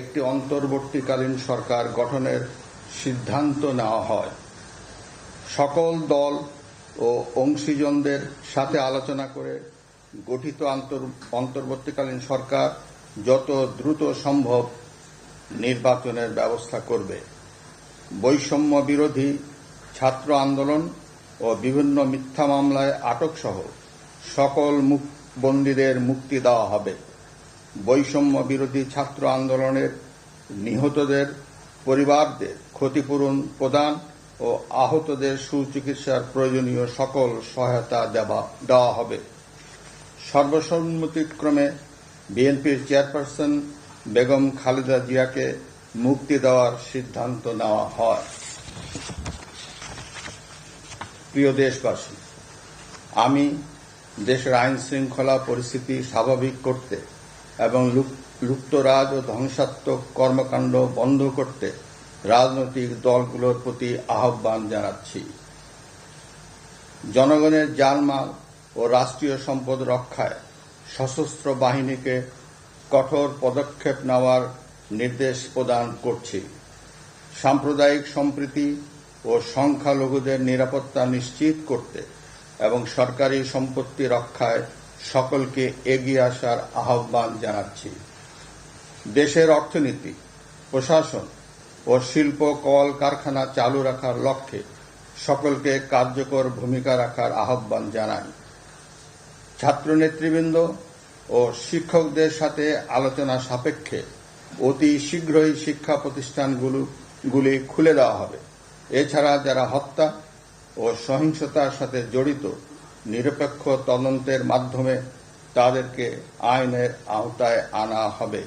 একটি অন্তর্বর্তীকালীন সরকার গঠনের সিদ্ধান্ত নেওয়া হয়। সকল দল ও অংশীজনদের সাথে আলোচনা করে গঠিত অন্তর্বর্তীকালীন সরকার যত দ্রুত সম্ভব নির্বাচনের ব্যবস্থা করবে। বৈষম্য বিরোধী ছাত্র আন্দোলন ও বিভিন্ন মিথ্যা মামলায় আটক সহ সকল বন্দীদের মুক্তি দেওয়া হবে। বৈষম্য বিরোধী ছাত্র আন্দোলনের নিহতদের পরিবারদের ক্ষতিপূরণ প্রদান ও আহতদের সুচিকিৎসার প্রয়োজনীয় সকল সহায়তা দেওয়া হবে। সর্বসম্মতিক্রমে বিএনপির চেয়ারপারসন বেগম খালেদা জিয়াকে মুক্তি দেওয়ার সিদ্ধান্ত নেওয়া হয়। প্রিয় দেশবাসী, আমি দেশের আইন শৃঙ্খলা পরিস্থিতি স্বাভাবিক করতে এবং লুপ্তরাজ ও ধ্বংসাত্মক কর্মকাণ্ড বন্ধ করতে রাজনৈতিক দলগুলোর প্রতি আহ্বান জানাচ্ছি। জনগণের জানমাল ও রাষ্ট্রীয় সম্পদ রক্ষায় সশস্ত্র বাহিনীকে কঠোর পদক্ষেপ নেওয়ার নির্দেশ প্রদান করছি। সাম্প্রদায়িক সম্প্রীতি ও সংখ্যালঘুদের নিরাপত্তা নিশ্চিত করতে এবং সরকারি সম্পত্তি রক্ষায় সকলকে এগিয়ে আসার আহ্বান জানাচ্ছি। দেশের অর্থনীতি, প্রশাসন ও শিল্প কল কারখানা চালু রাখার লক্ষ্যে সকলকে কার্যকর ভূমিকা রাখার আহ্বান জানাই। ছাত্র নেতৃবৃন্দ ও শিক্ষকদের সাথে আলোচনা সাপেক্ষে অতি শীঘ্রই শিক্ষা প্রতিষ্ঠানগুলি খুলে দেওয়া হবে। এছাড়া যারা হত্যা ও সহিংসতার সাথে জড়িত নিরপেক্ষ তদন্তের মাধ্যমে তাদেরকে আইনের আওতায় আনা হবে।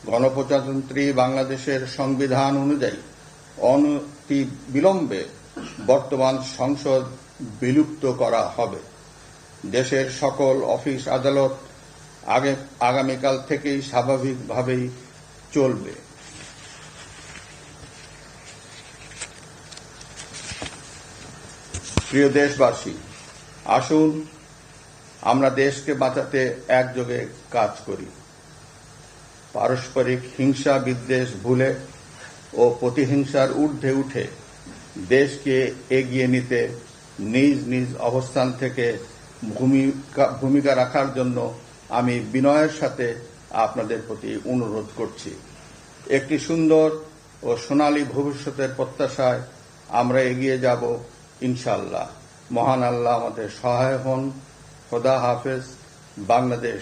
গণপ্রজাতন্ত্রী বাংলাদেশের সংবিধান অনুযায়ী অনতি বিলম্বে বর্তমান সংসদ বিলুপ্ত করা হবে। দেশের সকল অফিস আদালত আগামীকাল থেকেই স্বাভাবিকভাবেই চলবে। প্রিয় দেশবাসী, আসুন আমরা দেশকে বাঁচাতে একযোগে কাজ করি। পারস্পরিক হিংসা বিদ্বেষ ভুলে ও প্রতিহিংসার ঊর্ধ্বে উঠে দেশকে এগিয়ে নিতে নিজ নিজ অবস্থান থেকে ভূমিকা রাখার জন্য আমি বিনয়ের সাথে আপনাদের প্রতি অনুরোধ করছি। একটি সুন্দর ও সোনালী ভবিষ্যতের প্রত্যাশায় আমরা এগিয়ে যাব ইনশাআল্লাহ। মহান আল্লাহ আমাদের সহায় হন। খোদা হাফেজ। বাংলাদেশ